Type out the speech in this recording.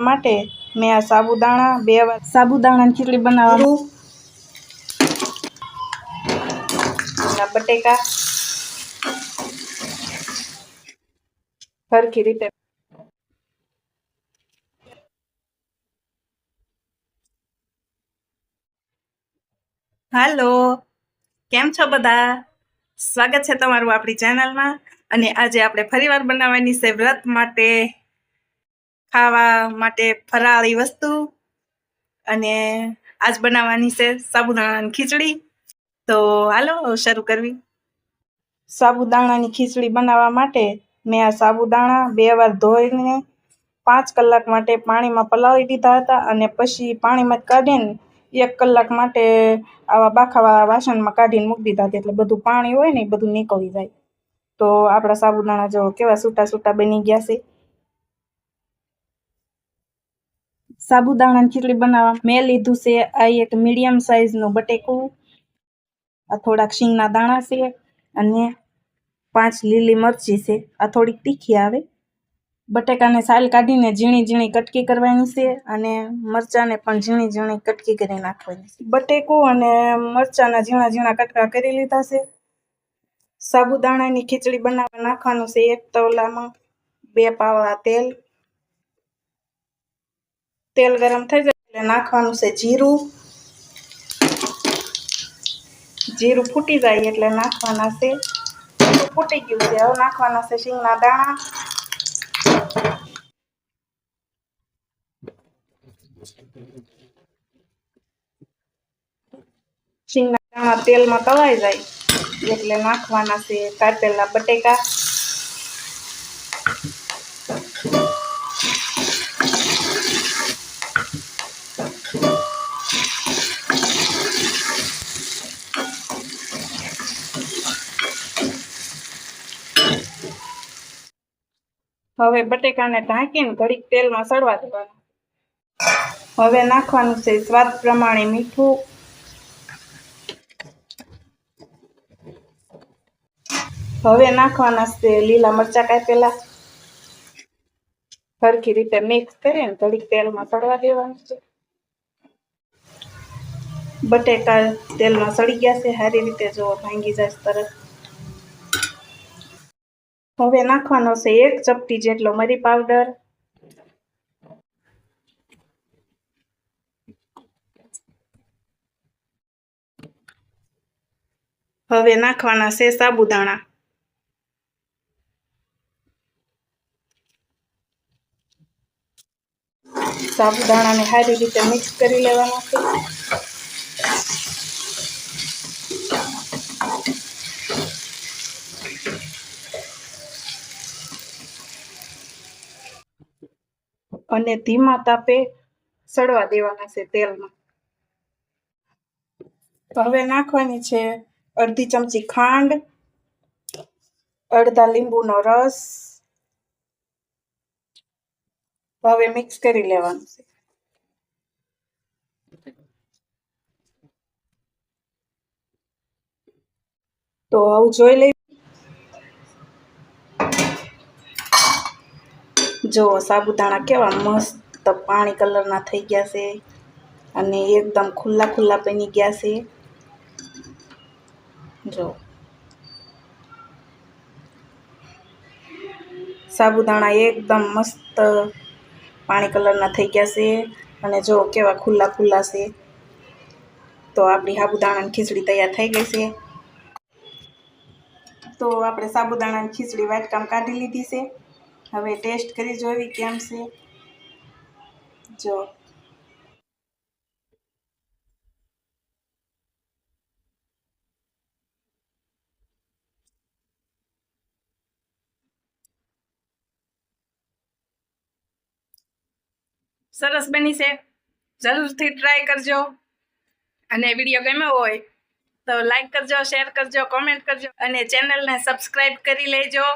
માટે મેં આ સાબુદાણા 2 વાર સાબુદાણાની ખીચડી બનાવવા બટેકા સરખી રીતે હાલો, કેમ છો બધા? સ્વાગત છે તમારું આપણી ચેનલમાં। અને આજે આપણે ફરીવાર બનાવવાની છે વ્રત માટે ખાવા માટે ફરાળી વસ્તુ, અને આજ બનાવવાની છે સાબુદાણાની ખીચડી। તો હાલો શરૂ કરવી। સાબુદાણાની ખીચડી બનાવવા માટે મેં આ સાબુદાણા 2 વાર ધોઈને 5 કલાક માટે પાણીમાં પલાળી દીધા હતા, અને પછી પાણીમાં કાઢીને 1 કલાક માટે આવા બાખાવાળા વાસણમાં કાઢીને મૂકી દીધા હતા, એટલે બધું પાણી હોય ને એ બધું નીકળી જાય। તો આપણા સાબુદાણા જો કેવા છૂટા છૂટા બની ગયા છે। સાબુદાણાની ખીચડી બનાવવા મેં લીધું છે આ એક મીડિયમ સાઇઝનું બટેકું, આ થોડાક શીંગના દાણા છે, અને 5 લીલી મરચી છે। આ થોડીક તીખી આવે। બટેકાને સાલ કાઢીને ઝીણી ઝીણી કટકી કરવાની છે, અને મરચાંને પણ ઝીણી ઝીણી કટકી કરી નાખવાની છે। બટેકું અને મરચાંના ઝીણા ઝીણા કટકા કરી લીધા છે। સાબુદાણાની ખીચડી બનાવવા નાખવાનું છે એક તવલામાં 2 પાવડા તેલ। તેલ ગરમ થઈ જાય એટલે નાખવાનું છે જીરું। જીરું ફૂટી જાય એટલે નાખવાના છે, ફૂટી ગયું છે, હવે નાખવાના છે શીંગના દાણા। શીંગના દાણા તેલમાં તળાઈ જાય એટલે નાખવાના છે કાપેલા બટેકા। હવે બટેકાને ઢાંકીને ઘડીક તેલમાં સડવા દેવાનું। હવે નાખવાનું છે સ્વાદ પ્રમાણે મીઠું, હવે નાખવાના છે લીલા મરચાં કાપેલા। સરખી રીતે મિક્સ કરીને ઘડીક તેલમાં સડવા દેવાનું છે। બટેકા તેલમાં સડી ગયા છે સારી રીતે, જો ભાંગી જાય તરત। હવે નાખવાનો છે 1 ચપટી જેટલો મરી પાવડર, હવે નાખવાના છે સાબુદાણા, સાબુદાણાને સારી રીતે મિક્સ કરી લેવાના છે। અને ધીમા તાપે સડવા દેવાના છે તેલમાં। હવે નાખવાની છે અડધી ચમચી ખાંડ, અડધા લીંબુનો રસ, હવે મિક્સ કરી લેવાનું છે। તો આવું જોઈ લઈ, જો સાબુદાણા કેવા મસ્ત પાણી કલરના થઈ ગયા છે, અને એકદમ ખુલ્લા ખુલ્લા બની ગયા છે। જો સાબુદાણા એકદમ મસ્ત પાણી કલરના થઈ ગયા છે, અને જો કેવા ખુલ્લા ખુલ્લા છે। તો આપણી સાબુદાણાની ખીચડી તૈયાર થઈ ગઈ છે। તો આપણે સાબુદાણાની ખીચડી વાટકામાં કાઢી લીધી છે। હવે ટેસ્ટ કરી જોવી કેમ છે। જો સરસ બની છે, જરૂરથી ટ્રાય કરજો। અને વિડીયો ગમ્યો હોય તો લાઈક કરજો, શેર કરજો, કોમેન્ટ કરજો, અને ચેનલને સબસ્ક્રાઇબ કરી લેજો।